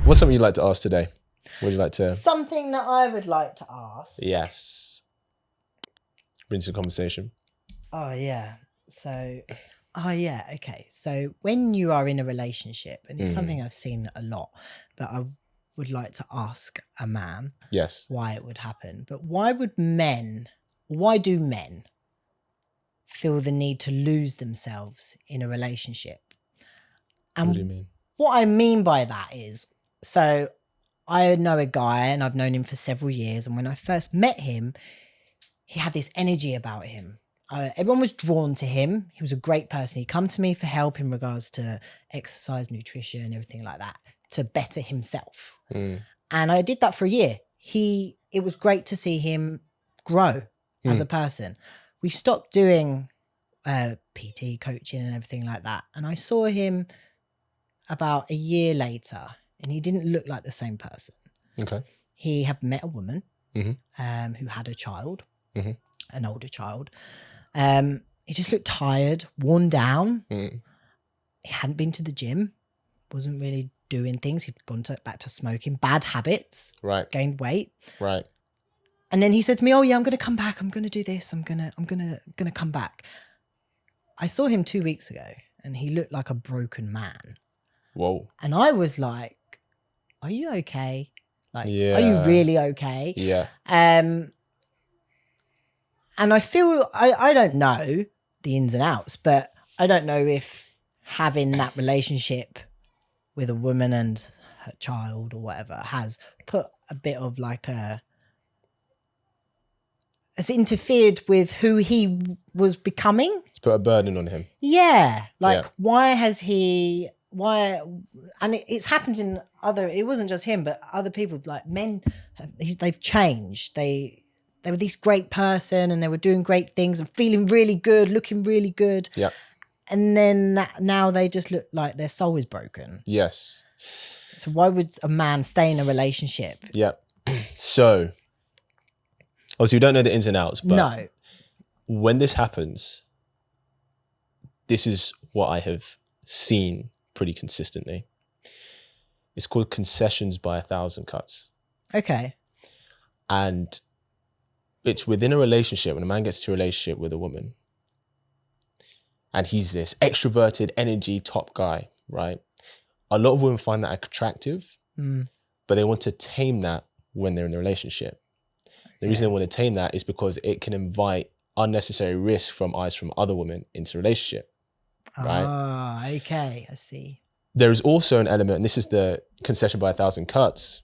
What's something you'd like to ask today? Would you like to? Something that I would like to ask. Yes. Bring some conversation. Oh, yeah. So, okay. So when you are in a relationship, and it's something I've seen a lot, but I would like to ask a man Yes. why it would happen. But why do men feel the need to lose themselves in a relationship? And What do you mean? what I mean by that is, so I know a guy and I've known him for several years. And when I first met him, he had this energy about him. Everyone was drawn to him. He was a great person. He'd come to me for help in regards to exercise, nutrition, everything like that, to better himself. And I did that for a year. It was great to see him grow as a person. We stopped doing PT coaching and everything like that. And I saw him about a year later, and he didn't look like the same person. Okay. He had met a woman who had a child, an older child. He just looked tired, worn down. He hadn't been to the gym, wasn't really doing things. He'd gone back to smoking, bad habits, gained weight. Right. And then he said to me, "Oh yeah, I'm going to come back. I'm going to do this. I'm going to come back." I saw him 2 weeks ago and he looked like a broken man. Whoa. And I was like, "Are you okay? Like, are you really okay?" Yeah. And I feel, I don't know the ins and outs, but I don't know if having that relationship with a woman and her child or whatever has put a bit of has interfered with who he was becoming. It's put a burden on him. Yeah. Why has he, and it's happened in it wasn't just him, but other people, like men, they've changed. They were this great person and they were doing great things and feeling really good, looking really good. Yeah. And then now they just look like their soul is broken. Yes. So why would a man stay in a relationship? Yeah. So, obviously we don't know the ins and outs, but when this happens, this is what I have seen pretty consistently. It's called Concessions by 1,000 Cuts. Okay. And it's within a relationship, when a man gets to a relationship with a woman and he's this extroverted energy top guy, right? A lot of women find that attractive, but they want to tame that when they're in a relationship. The reason they want to tame that is because it can invite unnecessary risk from other women into a relationship, right? Ah, okay, I see. There is also an element, and this is the Concession by 1,000 Cuts.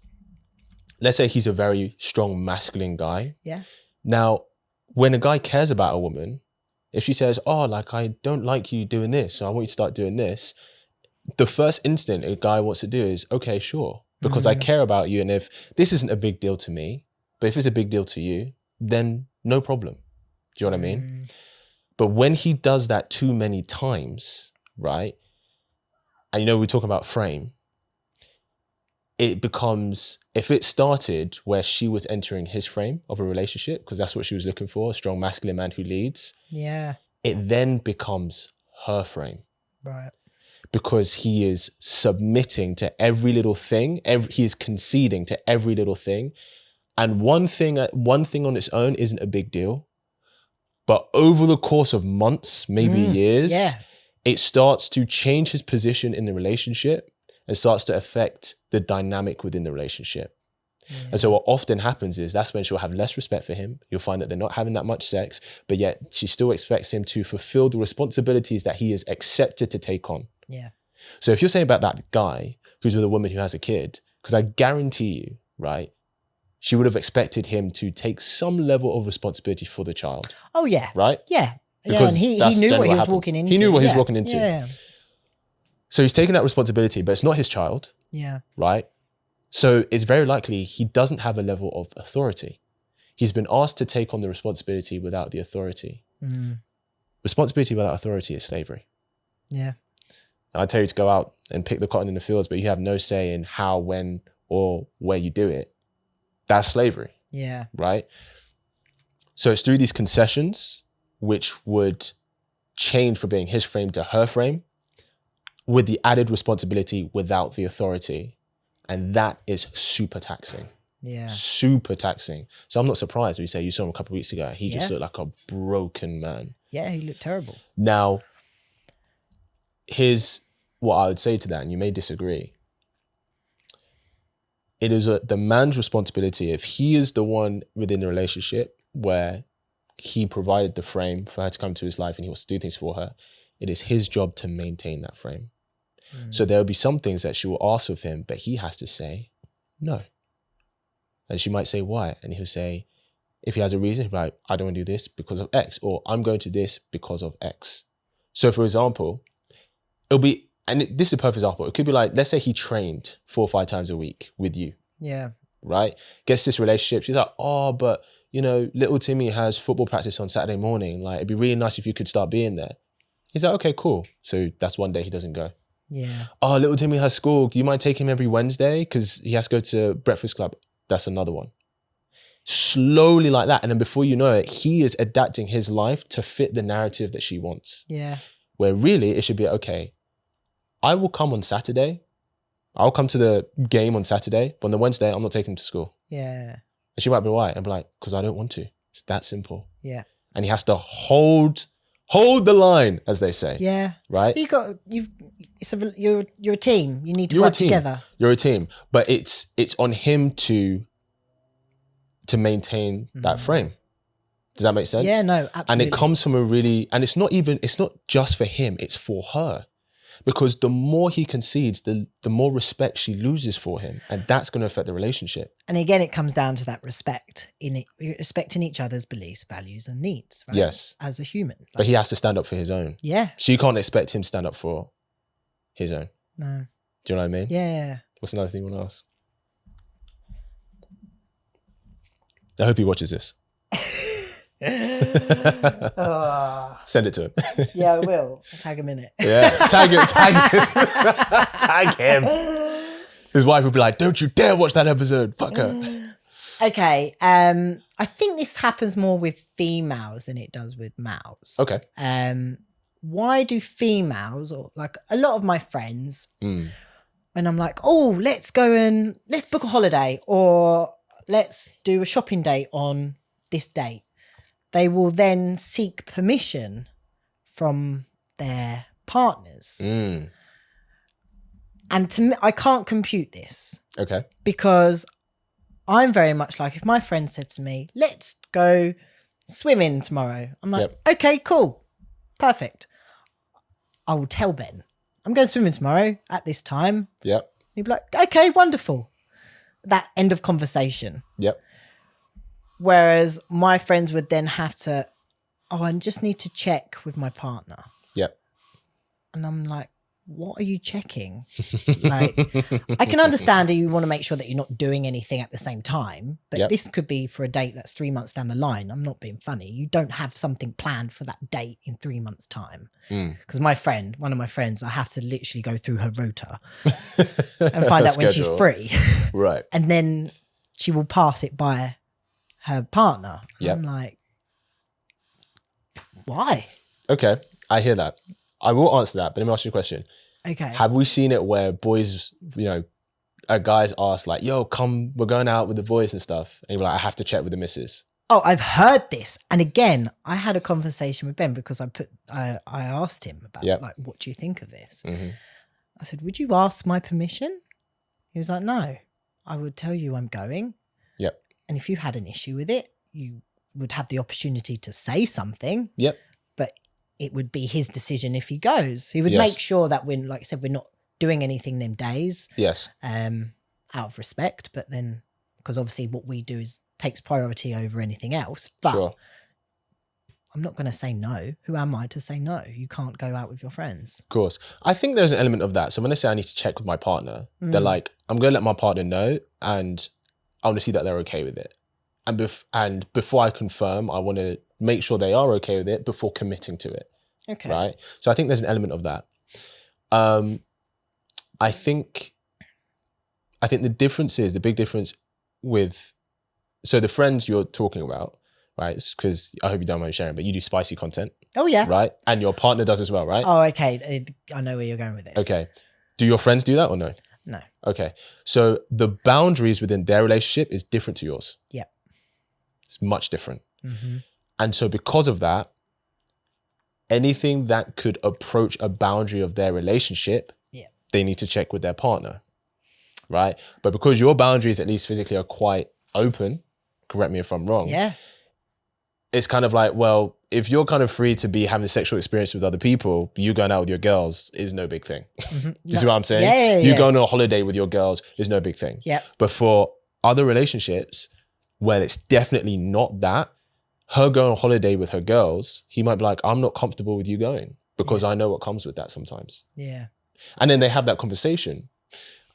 Let's say he's a very strong masculine guy. Yeah. Now, when a guy cares about a woman, if she says, "Oh, like, I don't like you doing this, so I want you to start doing this," the first instinct a guy wants to do is, "Okay, sure, because I care about you. And if this isn't a big deal to me, but if it's a big deal to you, then no problem." Do you know what I mean? But when he does that too many times, right? And we're talking about frame. It becomes, if it started where she was entering his frame of a relationship, because that's what she was looking for, a strong masculine man who leads. Yeah. It then becomes her frame. Right. Because he is submitting to every little thing. He is conceding to every little thing. And one thing on its own isn't a big deal. But over the course of months, maybe years, it starts to change his position in the relationship and starts to affect the dynamic within the relationship. Yeah. And so what often happens is that's when she'll have less respect for him. You'll find that they're not having that much sex, but yet she still expects him to fulfill the responsibilities that he is accepted to take on. Yeah. So if you're saying about that guy who's with a woman who has a kid, because I guarantee you, right, she would have expected him to take some level of responsibility for the child. Oh, yeah. Right? Yeah. Because he knew what he was walking into. He knew what he was walking into. Yeah. So he's taking that responsibility, but it's not his child. Yeah. Right? So it's very likely he doesn't have a level of authority. He's been asked to take on the responsibility without the authority. Responsibility without authority is slavery. Yeah. I tell you to go out and pick the cotton in the fields, but you have no say in how, when, or where you do it. That's slavery. Yeah. Right? So it's through these concessions, which would change from being his frame to her frame, with the added responsibility without the authority. And that is super taxing. Yeah. Super taxing. So I'm not surprised when you say you saw him a couple of weeks ago. He just looked like a broken man. Yeah, he looked terrible. Now, here's what I would say to that, and you may disagree. It is the man's responsibility, if he is the one within the relationship where he provided the frame for her to come to his life and he wants to do things for her, it is his job to maintain that frame. So there will be some things that she will ask of him, but he has to say no. And she might say, why? And he'll say, if he has a reason, he'll be like, I don't want to do this because of X, or I'm going to this because of X. So for example, it'll be, and this is a perfect example. It could be like, let's say he trained 4 or 5 times a week with you. Yeah. Right? Gets this relationship. She's like, oh, but you know, little Timmy has football practice on Saturday morning. Like, it'd be really nice if you could start being there. He's like, okay, cool. So that's one day he doesn't go. Yeah. Oh, little Timmy has school. Do you mind taking him every Wednesday? Because he has to go to Breakfast Club. That's another one. Slowly like that. And then before you know it, he is adapting his life to fit the narrative that she wants. Yeah. Where really it should be, okay, I will come on Saturday. I'll come to the game on Saturday, but on the Wednesday, I'm not taking him to school. Yeah. And she might be why? And be like, because I don't want to. It's that simple. Yeah. And he has to hold the line, as they say. Yeah. Right? You're a team. You need to work together. You're a team. But it's on him to maintain that frame. Does that make sense? Yeah, no, absolutely. And it comes from and it's not just for him, it's for her. Because the more he concedes, the more respect she loses for him. And that's going to affect the relationship. And again, it comes down to that respecting each other's beliefs, values and needs, right? Yes. As a human. But he has to stand up for his own. Yeah. She can't expect him to stand up for his own. No. Do you know what I mean? Yeah. What's another thing you want to ask? I hope he watches this. Send it to him. Yeah, I will. I'll tag him in it. Yeah, tag him. Tag him. His wife would be like, don't you dare watch that episode. Fuck her. Okay. I think this happens more with females than it does with males. Okay. Why do females, or like a lot of my friends, when I'm like, oh, let's book a holiday, or let's do a shopping date on this date, they will then seek permission from their partners. And to me, I can't compute this. Okay. Because I'm very much like, if my friend said to me, let's go swimming tomorrow, I'm like, okay, cool, perfect. I will tell Ben, I'm going swimming tomorrow at this time. Yep. He'd be like, okay, wonderful. That end of conversation. Yep. Whereas my friends would then have to, I just need to check with my partner. Yep. And I'm like, what are you checking? Like, I can understand that you want to make sure that you're not doing anything at the same time, but this could be for a date that's 3 months down the line. I'm not being funny. You don't have something planned for that date in 3 months' time. Because one of my friends, I have to literally go through her rota and find out when she's free. Right. And then she will pass it by her partner. I'm like, why? Okay, I hear that. I will answer that, but let me ask you a question. Okay. Have we seen it where boys, guys ask like, yo, come, we're going out with the boys and stuff. And you're like, I have to check with the missus. Oh, I've heard this. And again, I had a conversation with Ben because I asked him about like, what do you think of this? I said, would you ask my permission? He was like, no, I would tell you I'm going. Yep. And if you had an issue with it, you would have the opportunity to say something. Yep. But it would be his decision if he goes. He would make sure that when, like I said, we're not doing anything them days. Yes. Out of respect, but then because obviously what we do takes priority over anything else. But I'm not going to say no. Who am I to say no? You can't go out with your friends. Of course. I think there's an element of that. So when I say I need to check with my partner, they're like, I'm going to let my partner know and I want to see that they're okay with it. And before I confirm, I want to make sure they are okay with it before committing to it. Okay. Right? So I think there's an element of that. I think the big difference with, so the friends you're talking about, right? Because I hope you don't mind sharing, but you do spicy content. Oh, yeah. Right? And your partner does as well, right? Oh, okay. I know where you're going with this. Okay. Do your friends do that or no? No. Okay. So the boundaries within their relationship is different to yours. Yeah. It's much different. Mm-hmm. And so because of that, anything that could approach a boundary of their relationship, they need to check with their partner, right? But because your boundaries, at least physically, are quite open, correct me if I'm wrong. Yeah. It's kind of like, well, if you're kind of free to be having a sexual experience with other people, you going out with your girls is no big thing. Mm-hmm. You see what I'm saying? Yeah. You going on a holiday with your girls is no big thing. Yeah. But for other relationships where it's definitely not that, her going on holiday with her girls, he might be like, I'm not comfortable with you going because I know what comes with that sometimes. Yeah. And then they have that conversation.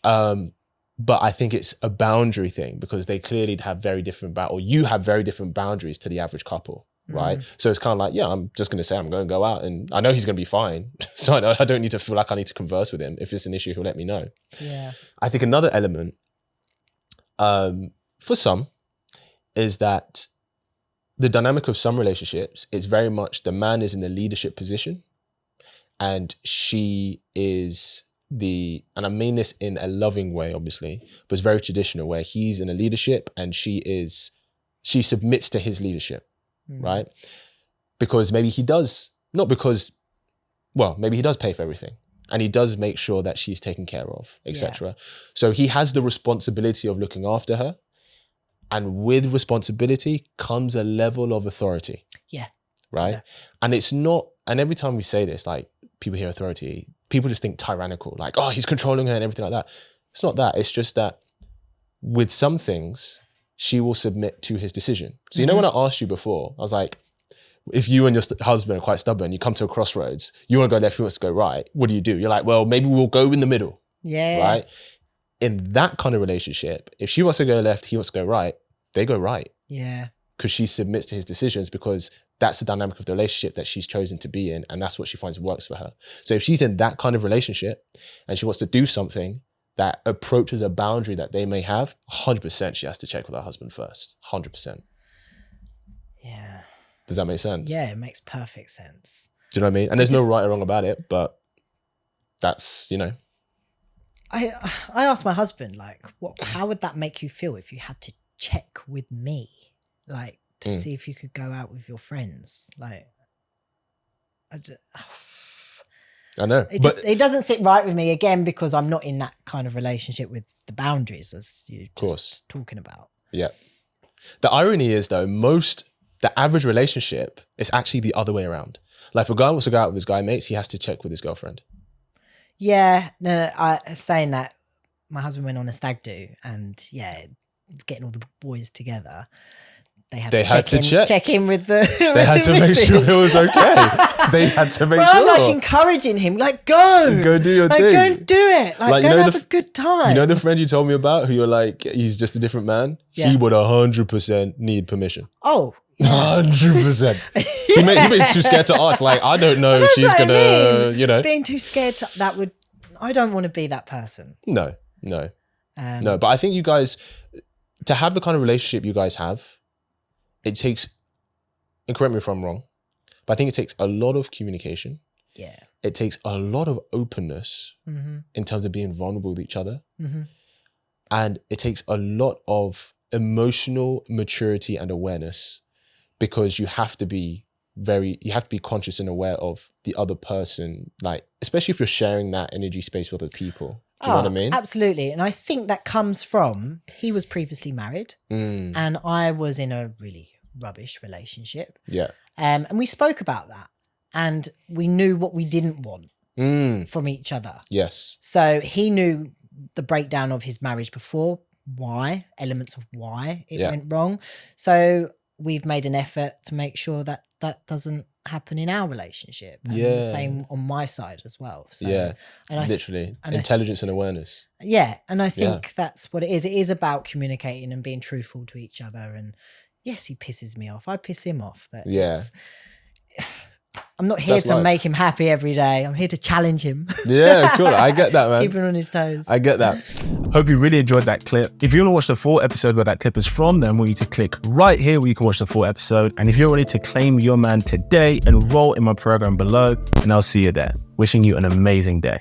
But I think it's a boundary thing because they clearly have very different, or you have very different boundaries to the average couple, right? So it's kind of like, yeah, I'm just going to say I'm going to go out and I know he's going to be fine. So I don't need to feel like I need to converse with him. If it's an issue, he'll let me know. Yeah. I think another element for some is that the dynamic of some relationships is very much the man is in a leadership position and she is and I mean this in a loving way, obviously, but it's very traditional where he's in a leadership and she submits to his leadership, right? Because maybe he does, maybe he does pay for everything and he does make sure that she's taken care of, etc. So he has the responsibility of looking after her. And with responsibility comes a level of authority. Yeah. Right? Yeah. And it's not, and every time we say this, like people hear authority, people just think tyrannical, like, oh, he's controlling her and everything like that. It's not that. It's just that with some things, she will submit to his decision. So, you know, when I asked you before, I was like, if you and your husband are quite stubborn, you come to a crossroads, you want to go left, he wants to go right. What do? You're like, well, maybe we'll go in the middle. Yeah. Right? In that kind of relationship, if she wants to go left, he wants to go right, they go right. Yeah. Because she submits to his decisions because that's the dynamic of the relationship that she's chosen to be in and that's what she finds works for her. So if she's in that kind of relationship and she wants to do something that approaches a boundary that they may have, 100% she has to check with her husband first. 100%. Yeah. Does that make sense? Yeah, it makes perfect sense. Do you know what I mean? And there's no right or wrong about it, but that's, you know. I asked my husband, like, how would that make you feel if you had to check with me? Like, to see if you could go out with your friends. Like, I know. It doesn't sit right with me, again, because I'm not in that kind of relationship with the boundaries as you're just talking about. Yeah. The irony is, though, the average relationship is actually the other way around. Like, if a guy wants to go out with his guy mates, he has to check with his girlfriend. Yeah. No, saying that, my husband went on a stag do and, getting all the boys together. They had to check in with the. They had to make sure it was okay. They had to make sure. I'm like encouraging him, like go do your thing, go and do it, like go have a good time. You know the friend you told me about, who you're like, he's just a different man. Yeah. He would 100% need permission. Oh, 100%. He may be too scared to ask. Like, I don't know if she's gonna, you know, being too scared to, I don't want to be that person. No. But I think you guys, to have the kind of relationship you guys have, it takes, and correct me if I'm wrong, but I think it takes a lot of communication. Yeah. It takes a lot of openness in terms of being vulnerable with each other. And it takes a lot of emotional maturity and awareness because you have to be conscious and aware of the other person, like, especially if you're sharing that energy space with other people. Do you know what I mean? Absolutely. And I think that comes from, he was previously married and I was in a really rubbish relationship. Yeah. And we spoke about that and we knew what we didn't want from each other. Yes. So he knew the breakdown of his marriage before, elements of why it went wrong. So we've made an effort to make sure that that doesn't happen in our relationship. And the same on my side as well. So, and literally intelligence and awareness. Yeah. And I think that's what it is. It is about communicating and being truthful to each other. And yes, he pisses me off. I piss him off. But I'm not here to make him happy every day. I'm here to challenge him. Yeah, cool. I get that, man. Keep him on his toes. I get that. Hope you really enjoyed that clip. If you want to watch the full episode where that clip is from, then I want you to click right here where you can watch the full episode. And if you're ready to claim your man today, enroll in my program below, and I'll see you there. Wishing you an amazing day.